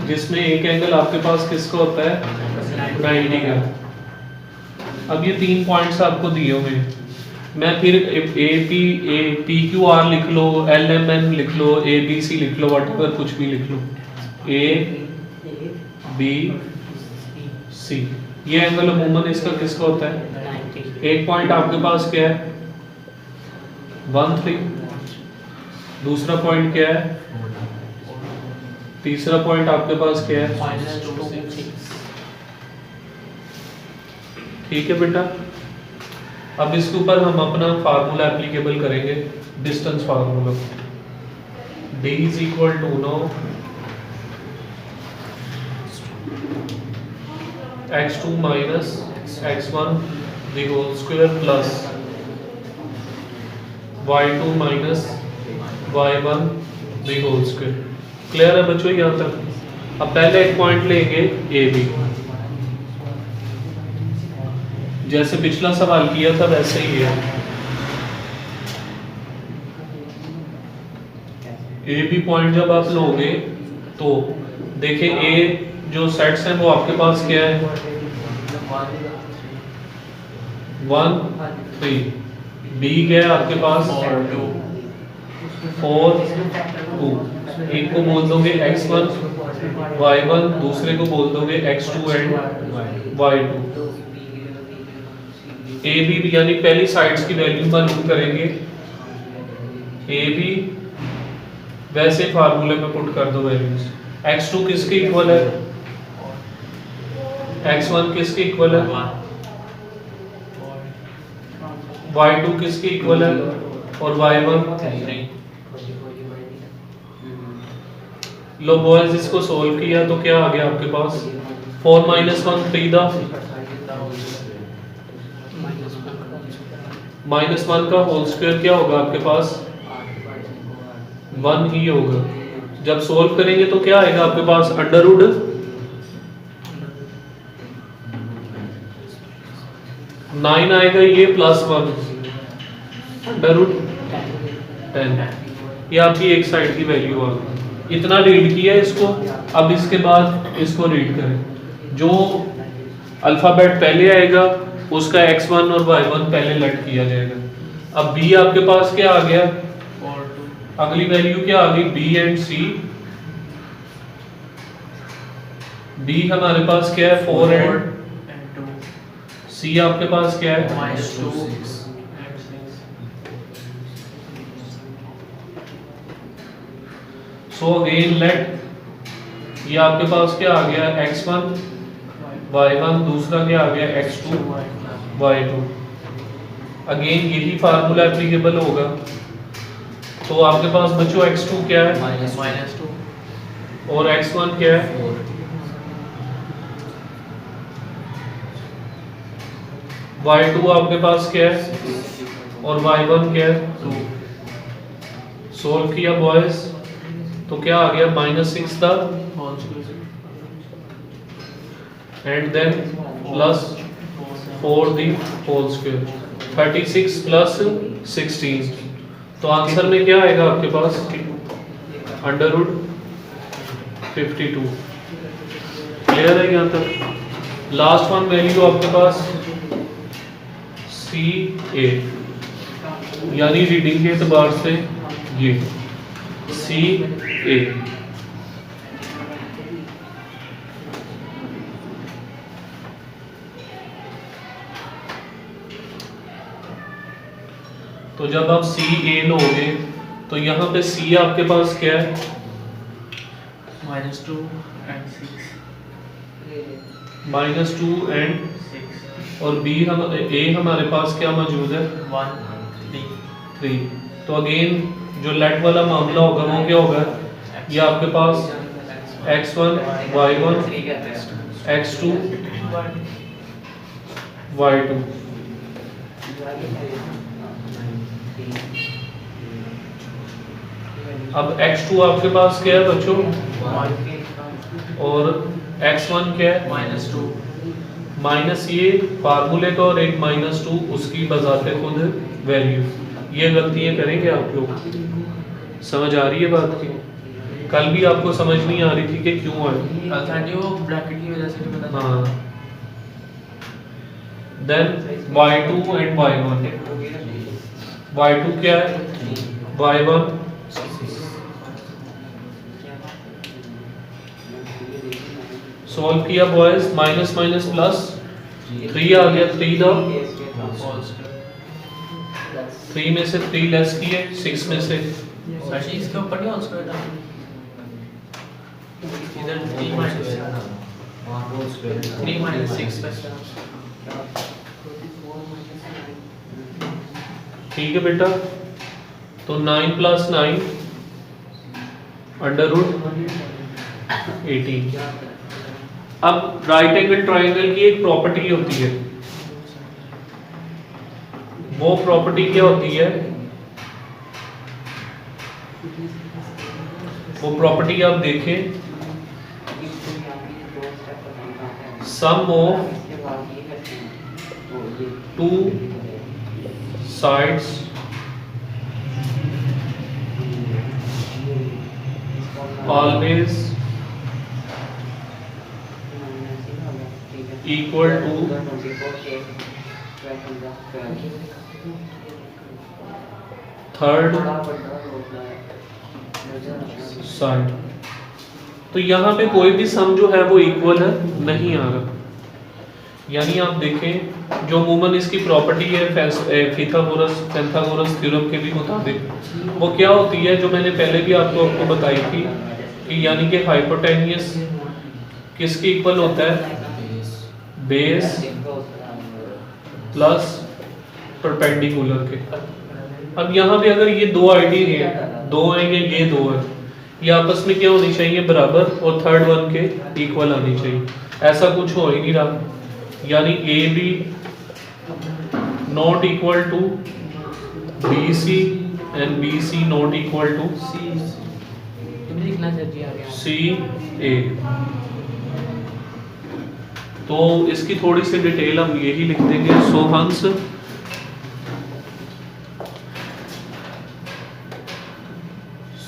जिसमें एक एंगल आपके पास किसका होता है 90 का। अब ये 3 पॉइंट्स आपको दिए हुए हैं, मैं फिर ए पी क्यू आर लिख लो, एल एम एन लिख लो, ए बी सी लिख लो, वट कुछ भी लिख लो, ए बी सी। ये एंगल अमूमन इसका किसका होता है, एक पॉइंट आपके पास क्या है 1 3, दूसरा पॉइंट क्या है, तीसरा पॉइंट आपके पास क्या है -2 6। ठीक है बेटा। अब इसके ऊपर हम अपना फार्मूला एप्लीकेबल करेंगे, distance formula. d is equal to no x2 minus x1 the whole square plus y2 minus y1 the whole square. Clear है बच्चों यहाँ तक। अब पहले एक पॉइंट लेंगे ए बी, जैसे पिछला सवाल किया था वैसे ही है। ए बी पॉइंट जब आप लोगे तो देखिए ए जो सेट्स हैं वो आपके पास क्या है 1 3, बी क्या है आपके पास 4 2, एक को बोल दोगे x1 y1, दूसरे को बोल दोगे x2 and y2। A B यानी पहली साइड्स की वैल्यू मालूम करेंगे, ए बी वैसे फार्मूले में पुट कर दो वैल्यूज। x2 किसके इक्वल है, x1 किसके इक्वल है, y2 किसके इक्वल है और y1 लो बॉयज इसको सोल्व किया तो क्या आ गया आपके पास 4 - 1 3 दा -1 का होल स्क्वायर क्या होगा आपके पास 1 ही होगा। जब सोल्व करेंगे तो क्या आएगा आपके पास अंडर रूट 9 आएगा, ये +1 अंडर रूट 10। ये आपकी एक साइड की वैल्यू आ गई। इतना रीड किया इसको। अब इसके बाद इसको रीड करें, जो अल्फाबेट पहले आएगा उसका x1 और y1 पहले लेट किया जाएगा। अब b आपके पास क्या आ गया, अगली वैल्यू क्या आ गई b एंड c। b हमारे पास क्या है 4 एंड 2, c आपके पास क्या है -2 6। सो अगेन लेट ये आपके पास क्या आ गया x1 y1, दूसरा क्या आ गया x2 y2। अगेन यही फार्मूला एप्लीकेबल होगा। तो आपके पास बच्चों x2 क्या है -2 और x1 क्या है 4। y2 आपके पास क्या है और y1 क्या है 2। सोल्व किया बॉयज तो क्या आ गया -6 था and then +4 the whole square, 36 + 16। तो आंसर में क्या आएगा आपके पास अंडर रूट 52। क्लियर है यहाँ तक। लास्ट वन वैल्यू आपके पास CA, यानी रीडिंग के एतबार से ये CA। तो जब आप CA लोगे तो यहाँ पे C आपके पास क्या है -2 and 6, -2 and 6, और B A हमारे पास क्या मौजूद है 1 3। तो अगेन जो लेट वाला मामला होगा वो क्या होगा, ये आपके पास x1 y1 x2 y2। अब x2 आपके पास क्या है बच्चों और x1 क्या है -2, माइनस ये फार्मूले का और एक -2 उसकी बजाते खुद वैल्यू। ये गलतियां करेंगे आप लोग। समझ आ रही है बात की? कल भी आपको समझ नहीं आ रही थी कि क्यों आई। अल्टरनेटिव ब्रैकेट की वजह से नहीं पता। हाँ, then y2 and y1। y2 क्या है, y1 सॉल्व किया बॉयज, माइनस माइनस प्लस 3 आ गया, 3 द 3 में से 3 लेस किए 6 में से, सर इसके ऊपर नहीं होल स्क्वायर था, इधर 3 माइनस 3 माइनस 6 बचता। ठीक है बेटा। तो 9 प्लस 9 अंडर रूट 18। अब राइट एंगल ट्राइंगल की एक प्रॉपर्टी होती है, वो प्रॉपर्टी क्या होती है, वो प्रॉपर्टी आप देखें, sum of two sides always equal to third side. तो यहां पे कोई भी सम जो है वो इक्वल है नहीं आ रहा, यानी आप देखें जो अमूमन इसकी प्रॉपर्टी है पिथागोरस थ्योरम के भी मुताबिक, वो क्या होती है जो मैंने पहले भी आपको बताई थी कि यानी कि हाइपोटेनियस किसके इक्वल होता है, बेस प्लस परपेंडिकुलर के। अब यहाँ पे अगर ये दो आईडी है, दो हैं या ये दो है, ये आपस में क्या होनी चाहिए, बराबर, और थर्ड वन के इक्वल आनी चाहिए। ऐसा कुछ हो ही नहीं रहा, यानी A B not equal to B C and B C not equal to C A. तो इसकी थोड़ी सी डिटेल हम यही लिख देंगे। सो हंस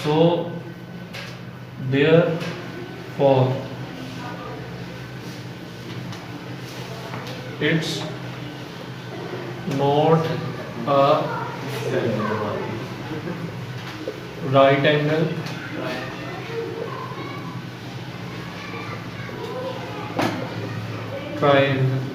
so therefore it's not a right angle triangle।